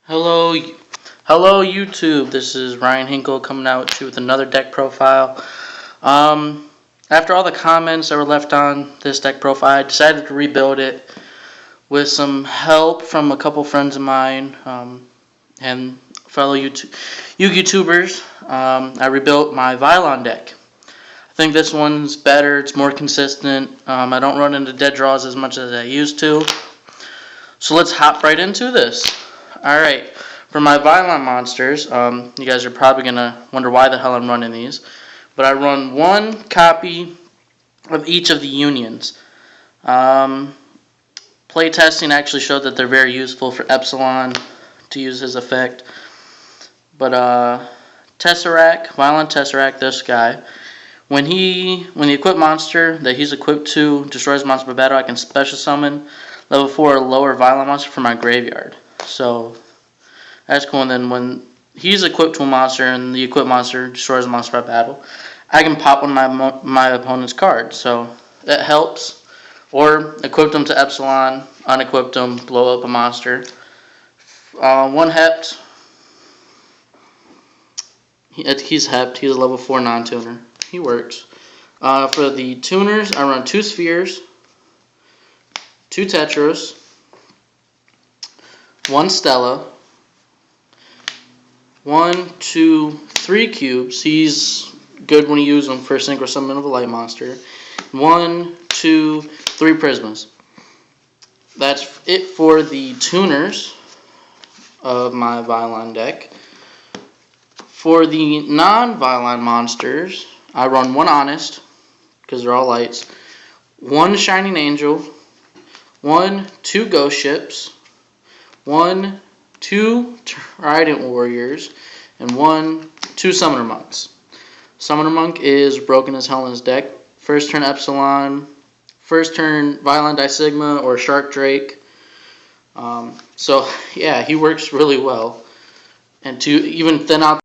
Hello, hello YouTube. This is Ryan Hinkle coming out at you with another deck profile. After all the comments that were left on this deck profile, I decided to rebuild it with some help from a couple friends of mine and fellow YouTubers. I rebuilt my Vylon deck. I think this one's better. It's more consistent. I don't run into dead draws as much as I used to. So let's hop right into this. Alright, for my Vylon monsters, you guys are probably going to wonder why the hell I'm running these. But I run one copy of each of the unions. Playtesting actually showed that they're very useful for Epsilon to use his effect. But Tesseract, Vylon Tesseract, this guy, when the equipped monster that he's equipped to destroys a monster by battle, I can special summon level 4 or lower Vylon monster from my graveyard. So that's cool. And then when he's equipped to a monster and the equipped monster destroys a monster by battle, I can pop one of my opponent's cards. So that helps. Or equip them to Epsilon, unequip them, blow up a monster. One Hept. He's Hept. He's a level 4 non-tuner. He works. For the tuners, I run 2 Spheres, 2 Tetras, 1 Stella, 1, 2, 3 Cubes. He's good when you use them for Synchro Summon of a Light Monster. 1, 2, 3 Prismas. That's it for the tuners of my Vylon deck. For the non-Vylon monsters, I run 1 Honest, because they're all lights, 1 Shining Angel, 1, 2 Ghost Ships, 1, 2 Trident Warriors, and 1, 2 Summoner Monks. Summoner Monk is broken as hell in his deck. First turn Epsilon, first turn Vylon Disigma or Shark Drake. So yeah, he works really well. And to even thin out